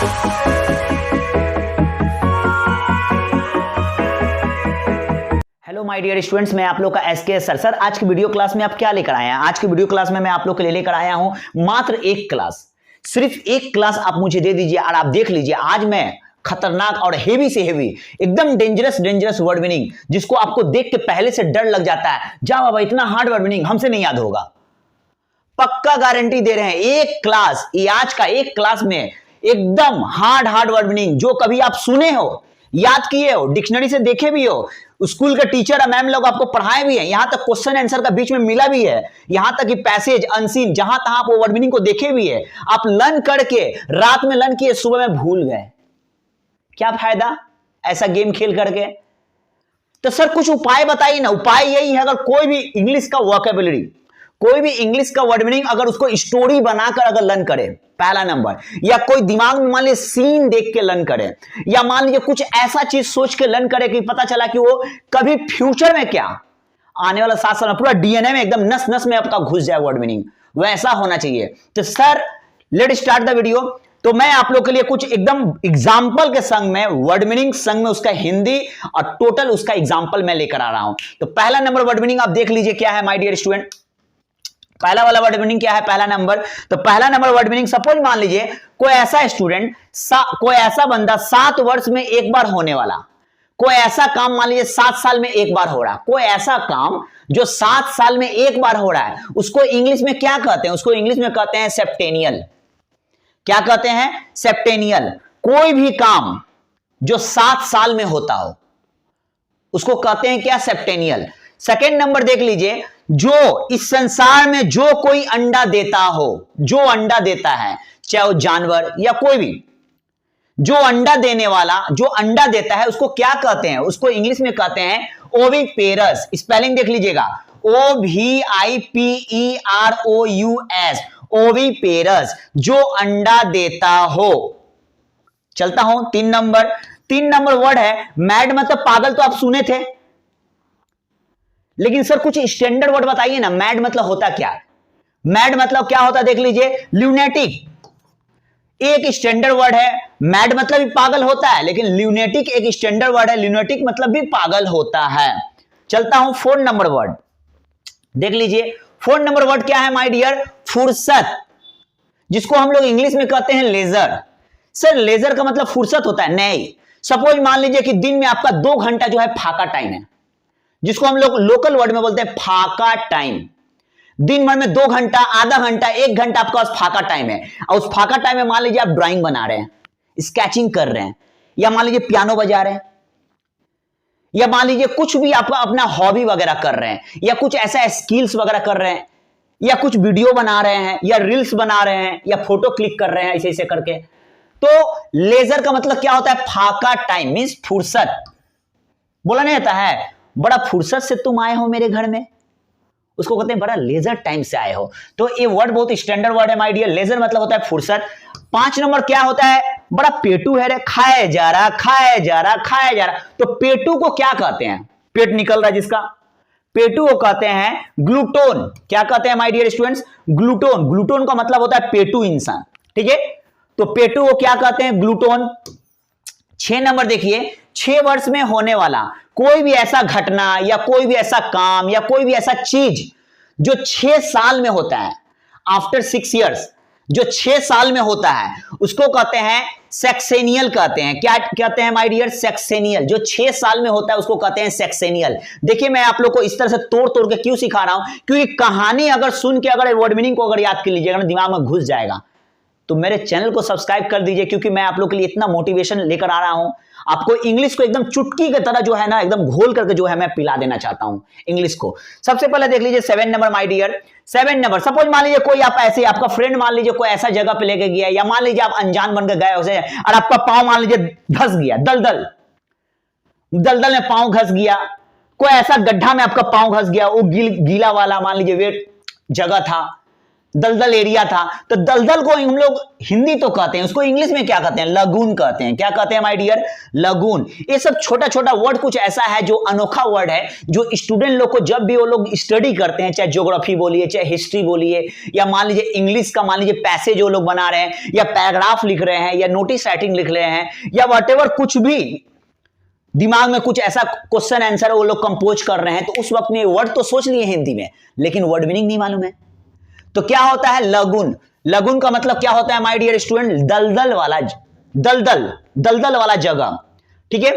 Hello my dear students, मैं आप लोग का एसके सर। आज की वीडियो क्लास में आप क्या लेकर आए हैं? आज की वीडियो क्लास में मैं आप लोग के लिए लेकर आया हूं मात्र एक क्लास। सिर्फ एक क्लास आप मुझे दे दीजिए और आप देख लीजिए आज मैं खतरनाक और हेवी से हेवी एकदम डेंजरस वर्ड मीनिंग, जिसको आपको देख के पहले से डर लग जाता है, जा बाबा इतना हार्ड वर्ड मीनिंग हमसे नहीं याद होगा। पक्का गारंटी दे रहे हैं, एक क्लास, ये आज का एक क्लास में एकदम हार्ड वर्ड मीनिंग जो कभी आप सुने हो, याद किए हो, डिक्शनरी से देखे भी हो, स्कूल के टीचर और मैम लोग आपको पढ़ाए भी हैं, यहां तक क्वेश्चन आंसर का बीच में मिला भी है, यहां तक कि पैसेज अनसीन जहां तहां आप वो वर्ड मीनिंग को देखे भी है, आप लर्न करके रात में लर्न किए, सुबह में भूल गए। क्या फायदा ऐसा गेम खेल करके? तो सर कुछ उपाय बताइए ना। उपाय यही है, अगर कोई भी इंग्लिश का वोकैबुलरी, कोई भी इंग्लिश का वर्ड मीनिंग अगर उसको स्टोरी बनाकर अगर लर्न करे, पहला नंबर, या कोई दिमाग में मान लीजिए सीन देख के लर्न करे, या मान लीजिए कुछ ऐसा चीज सोच के लर्न करे कि पता चला कि वो कभी फ्यूचर में क्या आने वाला 7 साल में पूरा डीएनए में एकदम नस नस में आपका घुस जाए वर्ड मीनिंग, वैसा होना चाहिए। तो sir let start the video. तो मैं आप लोग के लिए कुछ एकदम एग्जाम्पल के संग में वर्ड मीनिंग संग में उसका हिंदी और टोटल उसका एग्जाम्पल मैं लेकर आ रहा हूं। तो पहला नंबर वर्ड मीनिंग आप देख लीजिए क्या है माय डियर स्टूडेंट। पहला वाला वर्ड मीनिंग क्या है? पहला नंबर, तो पहला नंबर वर्ड मीनिंग, सपोज मान लीजिए कोई ऐसा स्टूडेंट, कोई ऐसा बंदा 7 वर्ष में एक बार होने वाला, कोई ऐसा काम मान लीजिए 7 साल में एक बार हो रहा, कोई ऐसा काम जो 7 साल में एक बार हो रहा है, उसको इंग्लिश में क्या कहते हैं? उसको इंग्लिश में कहते हैं सेप्टेनियल। क्या कहते हैं? सेप्टेनियल। कोई भी काम जो 7 साल में होता हो उसको कहते हैं क्या? सेप्टेनियल। सेकेंड नंबर देख लीजिए, जो इस संसार में जो कोई अंडा देता हो, जो अंडा देता है, चाहे वो जानवर या कोई भी, जो अंडा देने वाला, जो अंडा देता है, उसको क्या कहते हैं? उसको इंग्लिश में कहते हैं ओविपेरस। स्पेलिंग देख लीजिएगा, OVIPEROUS, ओविपेरस, जो अंडा देता हो। चलता हूं 3 नंबर वर्ड है मैड, मतलब पागल, तो आप सुने थे, लेकिन सर कुछ स्टैंडर्ड वर्ड बताइए ना। मैड मतलब होता क्या? मैड मतलब क्या होता देख लीजिए, ल्यूनेटिक एक स्टैंडर्ड वर्ड है। मैड मतलब भी पागल होता है, लेकिन ल्यूनेटिक एक स्टैंडर्ड वर्ड है, ल्यूनेटिक मतलब भी पागल होता है। चलता हूं 4 नंबर वर्ड देख लीजिए। 4 नंबर वर्ड क्या है माय डियर? फुर्सत, जिसको हम लोग इंग्लिश में कहते हैं लेजर। सर लेजर का मतलब फुर्सत होता है? नहीं। सपोज मान लीजिए कि दिन में आपका 2 घंटा जो है फाका टाइम है, जिसको हम लोग लोकल वर्ड में बोलते हैं फाका टाइम। दिन भर में 2 घंटा, आधा घंटा, 1 घंटा आपके पास फाका टाइम है, और उस फाका टाइम में मान लीजिए आप ड्राइंग बना रहे हैं, स्केचिंग कर रहे हैं, या मान लीजिए पियानो बजा रहे हैं, या मान लीजिए कुछ भी आपका अपना हॉबी वगैरह कर रहे हैं, या कुछ ऐसा स्किल्स वगैरह कर रहे हैं, या कुछ वीडियो बना रहे हैं, या रील्स बना रहे हैं, या फोटो क्लिक कर रहे हैं, ऐसे ऐसे करके। तो लेजर का मतलब क्या होता है? फाका टाइम मींस फुर्सत। बोला नहीं जाता है बड़ा फुर्सत से तुम आए हो मेरे घर में, उसको कहते हैं बड़ा लेजर टाइम से आए हो। तो ये वर्ड बहुत स्टैंडर्ड वर्ड है माय डियर। लेजर मतलब होता है फुर्सत। 5 नंबर क्या होता है? बड़ा पेटू है रे, खाए जा रहा। तो पेटू को क्या कहते हैं? पेट निकल रहा है जिसका, पेटू को कहते हैं ग्लूटोन। क्या कहते हैं माय डियर स्टूडेंट्स? ग्लूटोन। ग्लूटोन का मतलब होता है पेटू इंसान, ठीक है। तो पेटू को क्या कहते हैं? ग्लूटोन। 6 नंबर देखिए, 6 वर्ष में होने वाला कोई भी ऐसा घटना, या कोई भी ऐसा काम, या कोई भी ऐसा चीज जो 6 साल में होता है, आफ्टर 6 इयर्स, जो 6 साल में होता है, उसको कहते हैं सेक्सेनियल कहते हैं। क्या कहते हैं माय डियर? सेक्सेनियल। जो 6 साल में होता है उसको कहते हैं सेक्सेनियल। देखिए मैं आप लोग को इस तरह से तोड़ तोड़ के क्यों सिखा रहा हूं, क्योंकि कहानी अगर सुन के अगर वर्ड मीनिंग को अगर याद कर लीजिएगा ना, दिमाग में घुस जाएगा। तो मेरे चैनल को सब्सक्राइब कर दीजिए, क्योंकि मैं आप लोग के लिए इतना मोटिवेशन लेकर आ रहा हूं, आपको इंग्लिश को एकदम चुटकी की तरह जो है ना, एकदम घोल करके जो है मैं पिला देना चाहता हूं इंग्लिश को। सबसे पहले देख लीजिए 7 number my dear. 7 number, suppose मान लीजिए कोई आप ऐसे, आपका फ्रेंड मान लीजिए कोई ऐसा जगह पे लेके गया, या मान लीजिए आप अनजान बनकर गए उसे, और आपका पांव मान लीजिए धस गया, दलदल में पांव घस गया, कोई ऐसा गड्ढा में आपका पांव घस गया, वो गीला वाला मान लीजिए वेट जगह था, दलदल एरिया था, तो दलदल को हम लोग हिंदी तो कहते हैं, उसको इंग्लिश में क्या कहते हैं, लगून कहते हैं। क्या कहते हैं माय डियर, लगून। ये सब छोटा छोटा वर्ड कुछ ऐसा है जो अनोखा वर्ड है, जो स्टूडेंट लोग को जब भी वो लोग स्टडी करते हैं, चाहे ज्योग्राफी बोलिए, चाहे हिस्ट्री बोलिए, या मान लीजिए इंग्लिश का मान लीजिए पैसेज वो लोग बना रहे हैं, या पैराग्राफ लिख रहे हैं, या नोटिस राइटिंग लिख रहे हैं, या व्हाटएवर कुछ भी दिमाग में कुछ ऐसा क्वेश्चन आंसर वो लोग कंपोज कर रहे हैं, तो उस वक्त में वर्ड तो सोच लिए हिंदी में, लेकिन वर्ड मीनिंग नहीं मालूम है। तो क्या होता है लगुन। लगुन का मतलब क्या होता है माय डियर स्टूडेंट, दलदल वाला, दलदल वाला जगह। ठीक है।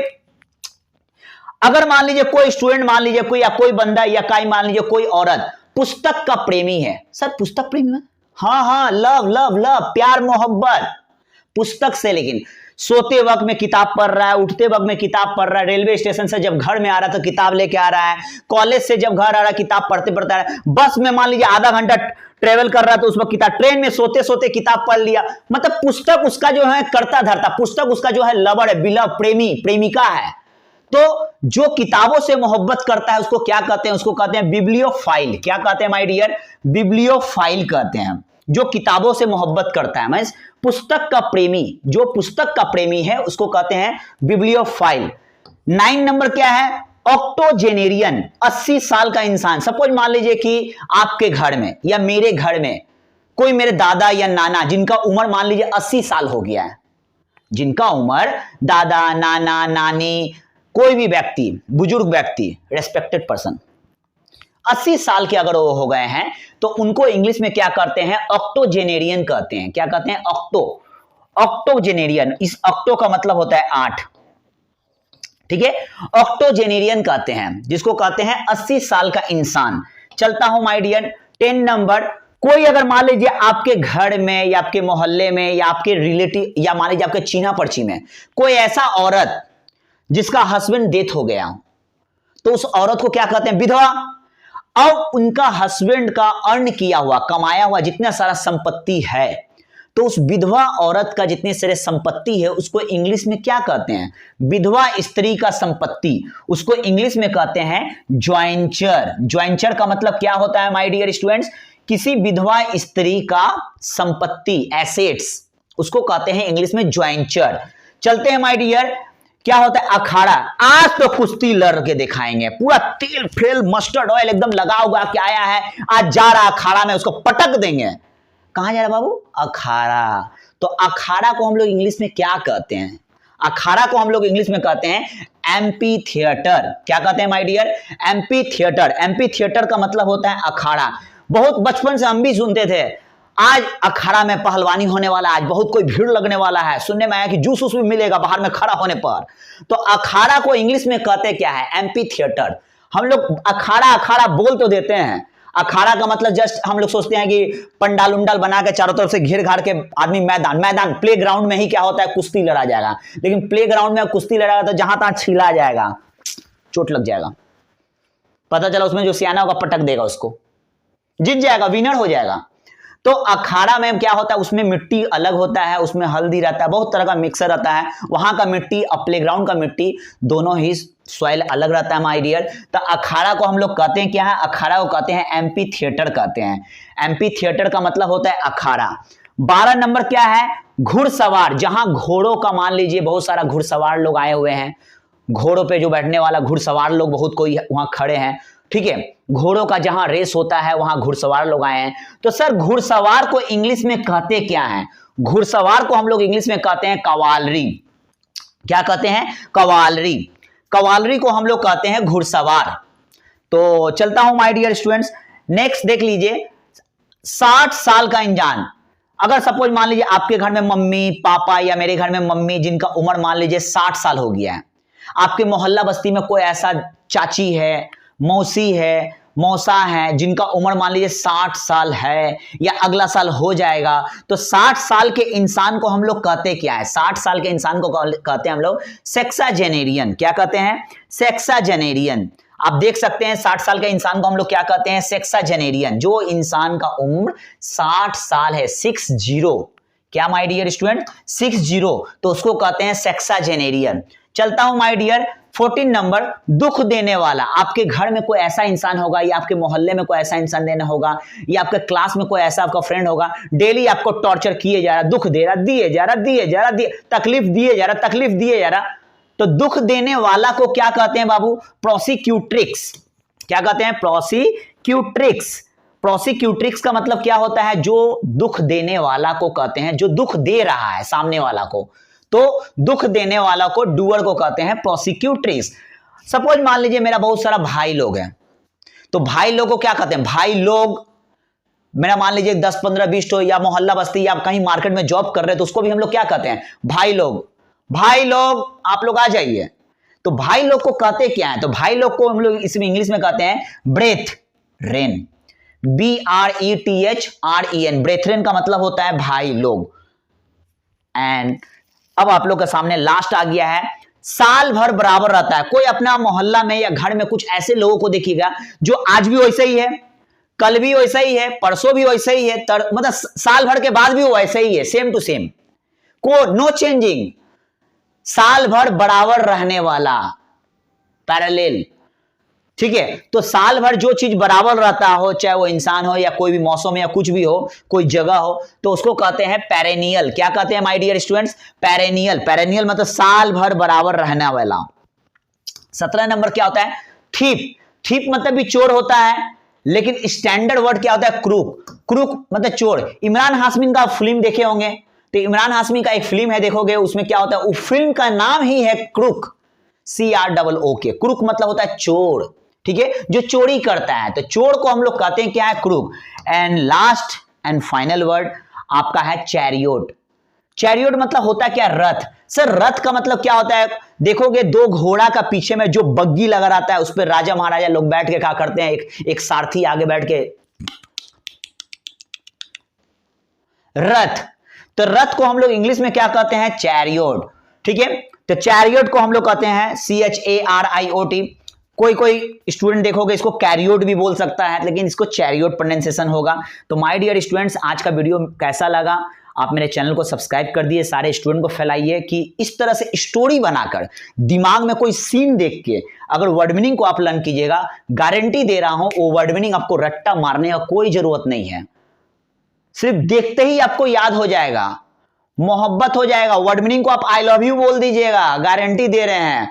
अगर मान लीजिए कोई स्टूडेंट, मान लीजिए कोई, या कोई बंदा, या कोई मान लीजिए कोई औरत पुस्तक का प्रेमी है। सर पुस्तक प्रेमी, हाँ, लव लव लव, प्यार मोहब्बत पुस्तक से, लेकिन सोते वक्त में किताब पढ़ रहा है, उठते वक्त में किताब पढ़ रहा है, रेलवे स्टेशन से जब घर में आ रहा है तो किताब लेके आ रहा है, कॉलेज से जब घर आ रहा है किताब पढ़ते पढ़ते आ रहा है, बस में मान लीजिए आधा घंटा ट्रेवल कर रहा है तो उस वक्त किताब, ट्रेन में सोते सोते किताब पढ़ लिया। मतलब पुस्तक उसका जो है करता धरता, पुस्तक उसका जो है लवर है, बिलव, प्रेमी, प्रेमिका है। तो जो किताबों से मोहब्बत करता है उसको क्या कहते हैं, उसको कहते हैं बिब्लियोफाइल। क्या कहते हैं माय डियर, बिब्लियोफाइल कहते हैं। जो किताबों से मोहब्बत करता है, मींस पुस्तक का प्रेमी, जो पुस्तक का प्रेमी है उसको कहते हैं बिब्लियोफाइल। 9 नंबर क्या है, ऑक्टोजेनेरियन, 80 साल का इंसान। सपोज मान लीजिए कि आपके घर में या मेरे घर में कोई मेरे दादा या नाना जिनका उम्र मान लीजिए 80 साल हो गया है, जिनका उम्र दादा, नाना, नानी, कोई भी व्यक्ति, बुजुर्ग व्यक्ति, रेस्पेक्टेड पर्सन 80 साल के अगर वो हो गए हैं तो उनको इंग्लिश में क्या करते हैं, ऑक्टोजेनेरियन कहते हैं। क्या कहते हैं, ऑक्टोजेनेरियन। इस ऑक्टो का मतलब होता है 8। ठीक है, ऑक्टोजेनेरियन कहते हैं, जिसको कहते हैं 80 साल का इंसान। चलता हूं माय डियर 10 नंबर। कोई अगर मान लीजिए आपके घर में या आपके मोहल्ले में या आपके रिलेटिव या मान लीजिए आपके चीना पर्ची में कोई ऐसा औरत जिसका हस्बैंड डेथ हो गया, तो उस औरत को क्या कहते हैं, विधवा। अब उनका हस्बैंड का अर्न किया हुआ, कमाया हुआ जितना सारा संपत्ति है, तो उस विधवा औरत का जितने सारे संपत्ति है उसको इंग्लिश में क्या कहते हैं, विधवा स्त्री का संपत्ति, उसको इंग्लिश में कहते हैं ज्वाइंचर। ज्वाइंचर का मतलब क्या होता है माय डियर स्टूडेंट्स, किसी विधवा स्त्री का संपत्ति, एसेट्स, उसको कहते हैं इंग्लिश में ज्वाइंचर। चलते हैं माय डियर, क्या होता है अखाड़ा। आज तो कुश्ती लड़ के दिखाएंगे, पूरा तेल फेल मस्टर्ड ऑयल एकदम लगा हुआ के आया है, आज जा रहा अखाड़ा में, उसको पटक देंगे। कहां जा रहा बाबू, अखाड़ा। तो अखाड़ा को हम लोग इंग्लिश में क्या कहते हैं, अखाड़ा को हम लोग इंग्लिश में कहते हैं एम्पी थिएटर। क्या कहते हैं my dear, amphitheatre. Amphitheatre का मतलब होता है अखाड़ा। बहुत बचपन से हम भी सुनते थे, आज अखाड़ा में पहलवानी होने वाला है, आज बहुत कोई भीड़ लगने वाला है, सुनने में आया कि जूस भी मिलेगा बाहर में खड़ा होने पर। तो अखाड़ा को इंग्लिश में कहते क्या है, एम्पी थिएटर। हम लोग अखाड़ा अखाड़ा बोल तो देते हैं, अखाड़ा का मतलब जस्ट हम लोग सोचते हैं कि पंडाल उंडाल बना के चारों तरफ से घेर घार के आदमी, मैदान प्ले ग्राउंड में ही क्या होता है, कुश्ती लड़ा जाएगा। लेकिन प्ले ग्राउंड में कुश्ती लड़ाएगा तो जहां तहां छीला जाएगा, चोट लग जाएगा, पता चला उसमें जो सियाना होगा पटक देगा, उसको जीत जाएगा, विनर हो जाएगा। तो अखाड़ा में क्या होता है, उसमें मिट्टी अलग होता है, उसमें हल्दी रहता है, बहुत तरह का मिक्सर रहता है, वहां का मिट्टी और प्लेग्राउंड का मिट्टी दोनों ही सॉइल अलग रहता है माय डियर। तो अखाड़ा को हम लोग कहते हैं क्या है, अखाड़ा को कहते हैं एम्पी थिएटर कहते हैं। एम्पी थिएटर का मतलब होता है अखाड़ा। 12 नंबर क्या है, घुड़सवार। जहां घोड़ों का मान लीजिए बहुत सारा घुड़सवार लोग आए हुए हैं, घोड़ों पे जो बैठने वाला घुड़सवार लोग बहुत कोई वहां खड़े हैं। ठीक है, घोड़ों का जहां रेस होता है वहां घुड़सवार लोग आए हैं। तो सर घुड़सवार को इंग्लिश में कहते क्या है, घुड़सवार को हम लोग इंग्लिश में कहते हैं कवालरी। क्या कहते हैं, कवालरी। कवालरी को हम लोग कहते हैं घुड़सवार। तो चलता हूं माय डियर स्टूडेंट्स, नेक्स्ट देख लीजिए 60 साल का इंसान। अगर सपोज मान लीजिए आपके घर में मम्मी पापा या मेरे घर में मम्मी जिनका उम्र मान लीजिए 60 साल हो गया है, आपके मोहल्ला बस्ती में कोई ऐसा चाची है, मौसी है, मौसा है जिनका उम्र मान लीजिए 60 साल है या अगला साल हो जाएगा, तो 60 साल के इंसान को हम लोग कहते क्या है, 60 साल के इंसान को कहते हैं हम लोग सेक्साजेनेरियन। क्या कहते हैं, सेक्साजेनेरियन। आप देख सकते हैं 60 साल के इंसान को हम लोग क्या कहते हैं, सेक्साजेनेरियन। जो इंसान का उम्र 60 साल है, 60, क्या माय डियर स्टूडेंट, 60, तो उसको कहते हैं सेक्साजेनेरियन। चलता हूं माय डियर 14 नंबर, दुख देने वाला। आपके घर में कोई ऐसा इंसान होगा या आपके मोहल्ले में कोई ऐसा इंसान देना होगा या आपके क्लास में कोई ऐसा आपका फ्रेंड होगा, डेली आपको टॉर्चर किए जा रहा, दुख दे रहा, दिए जा रहा, तकलीफ दिए जा रहा, तो दुख देने वाला को क्या कहते हैं बाबू? प्रोसिक्यूट्रिक्स। क्या कहते हैं? प्रोसिक्यूट्रिक्स। प्रोसिक्यूट्रिक्स का मतलब क्या होता है? जो दुख देने वाला को कहते हैं, जो दुख दे रहा है सामने वाला को, तो दुख देने वाला को, डूअर को कहते हैं प्रोसिक्यूट्रिक्स। सपोज मान लीजिए मेरा बहुत सारा भाई लोग हैं, तो भाई लोग को क्या कहते हैं? भाई लोग मेरा मान लीजिए 10 15 20 तो, या मोहल्ला बस्ती या कहीं मार्केट में जॉब कर रहे हैं, तो उसको भी हम लोग क्या कहते हैं? भाई लोग। भाई लोग, आप लोग आ जाइए। तो भाई लोग को कहते क्या है? तो भाई लोग को हम लोग इसमें इंग्लिश में कहते हैं ब्रेथ रेन। BRETHREN, ब्रेथरेन का मतलब होता है भाई लोग। एंड अब आप लोग के सामने लास्ट आ गया है, साल भर बराबर रहता है। कोई अपना मोहल्ला में या घर में कुछ ऐसे लोगों को देखिएगा जो आज भी वैसे ही है, कल भी वैसा ही है, परसों भी वैसा ही है, मतलब साल भर के बाद भी वो वैसे ही है, सेम टू सेम, को नो चेंजिंग, साल भर बराबर रहने वाला, पैरेलल। ठीक है, तो साल भर जो चीज बराबर रहता हो, चाहे वो इंसान हो या कोई भी मौसम या कुछ भी हो, कोई जगह हो, तो उसको कहते हैं पेरेनियल। क्या कहते हैं my dear students? Perennial. Perennial मतलब साल भर बराबर रहने वाला। 17 नंबर क्या होता है? थीप। थीप मतलब भी चोर होता है, लेकिन स्टैंडर्ड वर्ड क्या होता है? क्रूक। क्रूक मतलब चोर। इमरान हाशमी का फिल्म देखे होंगे, तो इमरान हाशमी का एक फिल्म है, देखोगे उसमें क्या होता है? उस फिल्म का नाम ही है क्रूक, CROOK। क्रूक मतलब होता है चोर। ठीक है, जो चोरी करता है, तो चोर को हम लोग कहते हैं क्या है? Crook. And last and final word आपका है चैरियोट। चैरियोट मतलब होता है क्या? रथ। सर रथ का मतलब क्या होता है? देखोगे दो घोड़ा का पीछे में जो बग्गी लगा रहता है, उस पर राजा महाराजा लोग बैठ के क्या करते हैं? एक सारथी आगे बैठ के, रथ। तो रथ को हम लोग इंग्लिश में क्या कहते हैं? चैरियोट। ठीक है, तो चैरियोट को हम लोग कहते हैं CHARIOT। कोई स्टूडेंट देखोगे इसको कैरियोट भी बोल सकता है, लेकिन इसको चैरियोट प्रोनाउंसिएशन होगा। तो माय डियर स्टूडेंट्स, आज का वीडियो कैसा लगा? आप मेरे चैनल को सब्सक्राइब कर दिए, सारे स्टूडेंट को फैलाइए कि इस तरह से स्टोरी बनाकर, दिमाग में कोई सीन देख के अगर वर्ड मीनिंग को आप लर्न कीजिएगा, गारंटी दे रहा हूं वो वर्ड मीनिंग आपको रट्टा मारने का कोई जरूरत नहीं है, सिर्फ देखते ही आपको याद हो जाएगा, मोहब्बत हो जाएगा। वर्ड मीनिंग को आप आई लव यू बोल दीजिएगा, गारंटी दे रहे हैं।